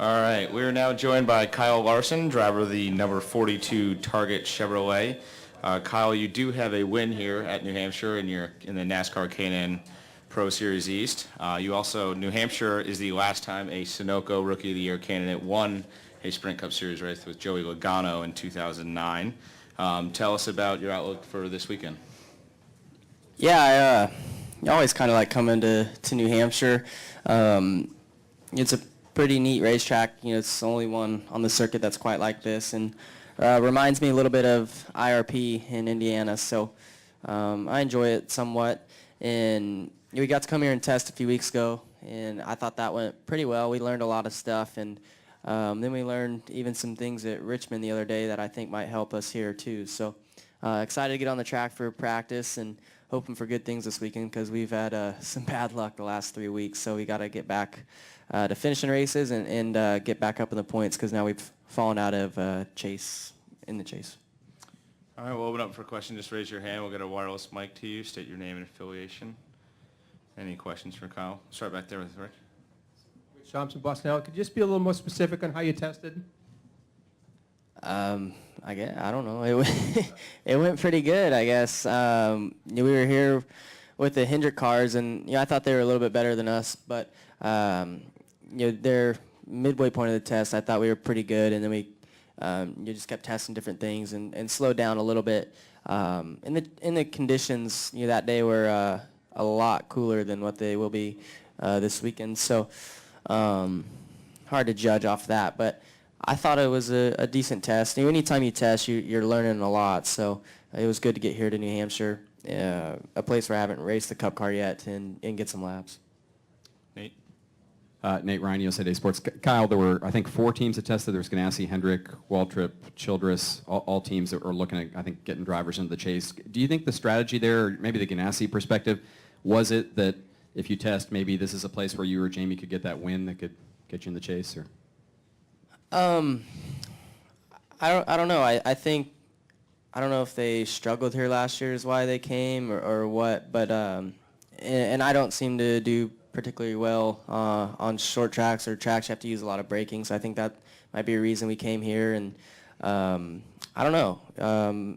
All right, we are now joined by Kyle Larson, driver of the number 42 Target Chevrolet. Kyle, you do have a win here at New Hampshire, and you're in the NASCAR K&N Pro Series East. New Hampshire is the last time a Sunoco Rookie of the Year candidate won a Sprint Cup Series race with Joey Logano in 2009. Tell us about your outlook for this weekend. Yeah, I always kind of like coming to New Hampshire. It's a pretty neat racetrack. It's the only one on the circuit that's quite like this, and reminds me a little bit of IRP in Indiana. So I enjoy it somewhat. And we got to come here and test a few weeks ago, and I thought that went pretty well. We learned a lot of stuff, and then we learned even some things at Richmond the other day that I think might help us here too. So excited to get on the track for practice and hoping for good things this weekend because we've had some bad luck the last 3 weeks. So we got to get back to finishing races and get back up in the points because now we've fallen out of the chase. All right, we'll open up for questions. Just raise your hand. We'll get a wireless mic to you. State your name and affiliation. Any questions for Kyle? Start back there with Rick. Rich Thompson, Boston Herald. Could you just be a little more specific on how you tested? I don't know. It went pretty good, I guess. We were here with the Hendrick cars, and I thought they were a little bit better than us. But their midway point of the test, I thought we were pretty good, and then we just kept testing different things and slowed down a little bit. In the conditions, that day were a lot cooler than what they will be this weekend. So hard to judge off that, but I thought it was a decent test. Anytime you test, you're learning a lot. So it was good to get here to New Hampshire, a place where I haven't raced the Cup car yet, and get some laps. Nate? Nate Ryan, USA Today Sports. Kyle, there were, I think, 4 teams that tested. There was Ganassi, Hendrick, Waltrip, Childress, all teams that were looking at, I think, getting drivers into the chase. Do you think the strategy there, or maybe the Ganassi perspective, was it that if you test, maybe this is a place where you or Jamie could get that win that could get you in the chase? Or I don't know. I think I don't know if they struggled here last year is why they came or what, but and I don't seem to do particularly well on short tracks or tracks you have to use a lot of braking. So I think that might be a reason we came here. And I don't know.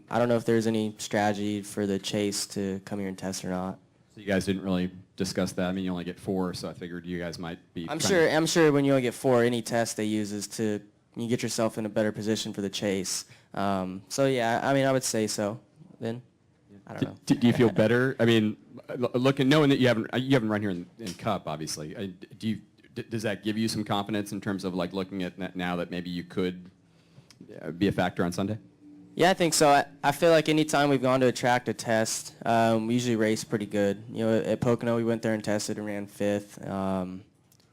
I don't know if there's any strategy for the chase to come here and test or not. So you guys didn't really discuss that. I mean, you only get 4, so I figured you guys might be. I'm sure when you only get 4, any test they use is to you get yourself in a better position for the chase. So yeah, I mean, I would say so. Then I don't know. Do you feel better? I mean, knowing that you haven't run here in Cup, obviously. Does that give you some confidence in terms of like looking at now that maybe you could be a factor on Sunday? Yeah, I think so. I feel like any time we've gone to a track to test, we usually race pretty good. At Pocono, we went there and tested and ran 5th.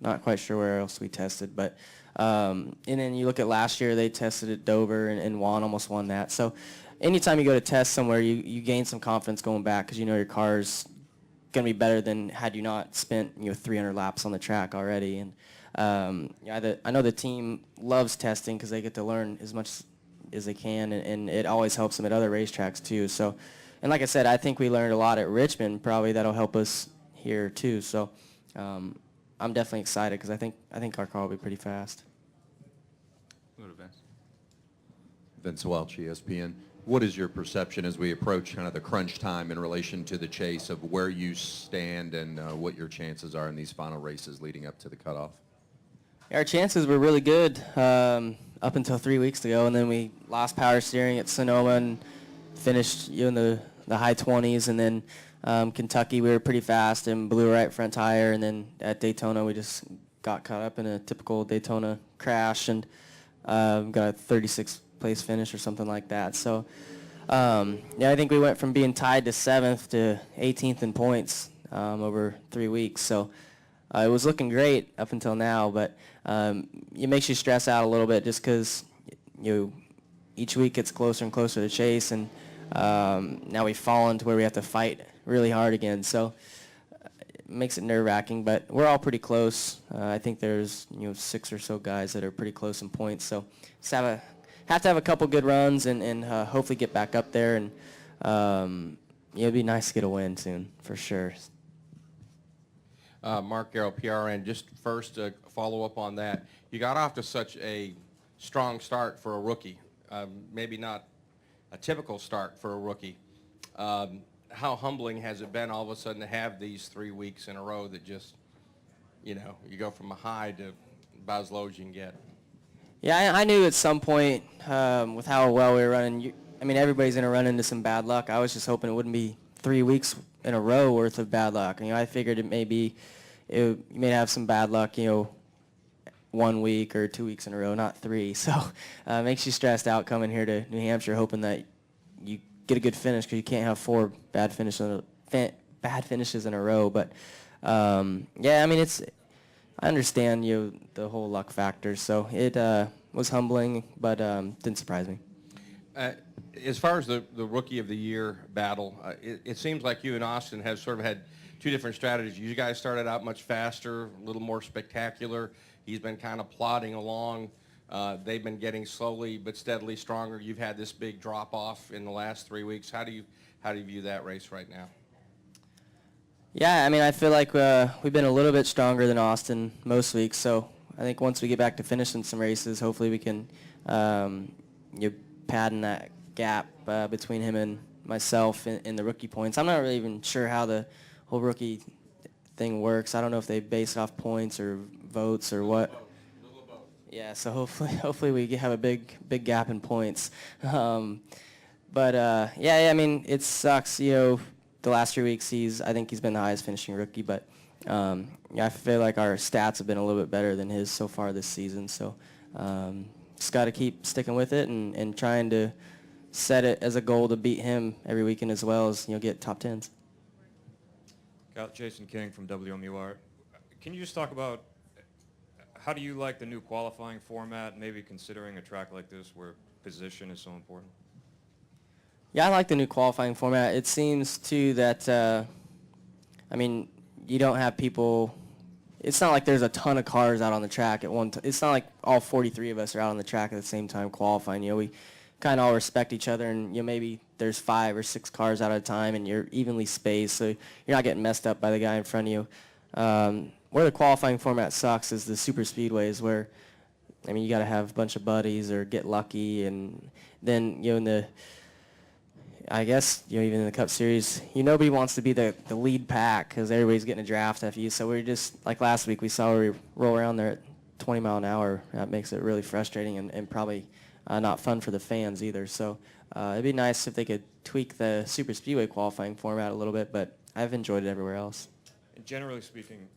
Not quite sure where else we tested, but and then you look at last year, they tested at Dover and almost won that. So anytime you go to test somewhere, you gain some confidence going back because your car's going to be better than had you not spent 300 laps on the track already. And I know the team loves testing because they get to learn as much as they can, and it always helps them at other racetracks too. So, and like I said, I think we learned a lot at Richmond. Probably that'll help us here too. So, I'm definitely excited because I think our car will be pretty fast. Go to Vince. Vince Welch, ESPN. What is your perception as we approach kind of the crunch time in relation to the chase of where you stand and what your chances are in these final races leading up to the cutoff? Our chances were really good up until 3 weeks ago, and then we lost power steering at Sonoma and finished in the high 20s, and then Kentucky we were pretty fast and blew a right front tire, and then at Daytona we just got caught up in a typical Daytona crash and got a 36th place finish or something like that. So I think we went from being tied to 7th to 18th in points over 3 weeks. So it was looking great up until now, but it makes you stress out a little bit just because each week gets closer and closer to chase, and now we've fallen to where we have to fight really hard again. So it makes it nerve-wracking, but we're all pretty close. I think there's 6 or so guys that are pretty close in points. So just have to have a couple good runs and hopefully get back up there, and it'd be nice to get a win soon for sure. Mark Garrow, PRN. Just first, follow up on that. You got off to such a strong start for a rookie. Maybe not a typical start for a rookie. How humbling has it been all of a sudden to have these 3 weeks in a row that just, you go from a high to about as low as you can get? Yeah, I knew at some point with how well we were running, everybody's going to run into some bad luck. I was just hoping it wouldn't be 3 weeks in a row worth of bad luck. I figured you may have some bad luck, 1 week or 2 weeks in a row, not 3. So it makes you stressed out coming here to New Hampshire hoping that you get a good finish because you can't have 4 bad finishes in a row. But I understand the whole luck factor. So it was humbling, but didn't surprise me. As far as the Rookie of the Year battle, it seems like you and Austin have sort of had 2 different strategies. You guys started out much faster, a little more spectacular. He's been kind of plodding along. They've been getting slowly but steadily stronger. You've had this big drop-off in the last 3 weeks. How do you view that race right now? Yeah, I feel like we've been a little bit stronger than Austin most weeks. So I think once we get back to finishing some races, hopefully we can pad in that gap between him and myself in the rookie points. I'm not really even sure how the whole rookie thing works. I don't know if they base it off points or votes or what. Yeah, so hopefully we have a big gap in points. It sucks. The last 3 weeks I think he's been the highest finishing rookie, but I feel like our stats have been a little bit better than his so far this season. So just got to keep sticking with it and trying to set it as a goal to beat him every weekend as well as get top 10s. Got Jason King from WMUR. Can you just talk about how do you like the new qualifying format, maybe considering a track like this where position is so important? Yeah, I like the new qualifying format. It seems, too, that, you don't have people. It's not like there's a ton of cars out on the track at one time. It's not like all 43 of us are out on the track at the same time qualifying. We kind of all respect each other, and maybe there's 5 or 6 cars out at a time, and you're evenly spaced, so you're not getting messed up by the guy in front of you. Where the qualifying format sucks is the super speedways where, you got to have a bunch of buddies or get lucky, and then, in the, I guess, even in the Cup Series, nobody wants to be the lead pack because everybody's getting a draft after you. So we're just, like last week, we saw where we roll around there at 20 mile an hour. That makes it really frustrating and probably not fun for the fans either. So it'd be nice if they could tweak the super speedway qualifying format a little bit, but I've enjoyed it everywhere else. And generally speaking,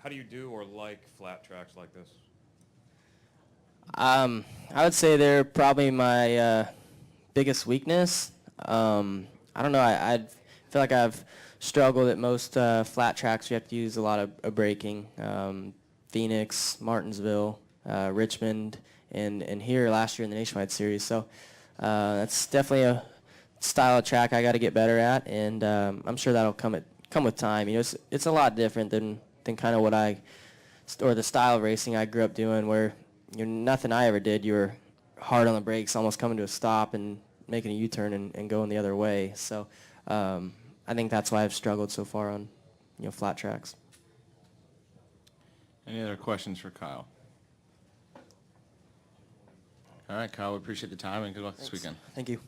how do you do or like flat tracks like this? I would say they're probably my biggest weakness. I don't know. I feel like I've struggled at most flat tracks. You have to use a lot of braking. Phoenix, Martinsville, Richmond, and here last year in the Nationwide Series. So that's definitely a style of track I got to get better at, and I'm sure that'll come with time. It's a lot different than kind of what or the style of racing I grew up doing, where nothing I ever did, you were hard on the brakes, almost coming to a stop and making a U-turn and going the other way. So I think that's why I've struggled so far on flat tracks. Any other questions for Kyle? All right, Kyle, we appreciate the time and good luck this weekend. Thank you.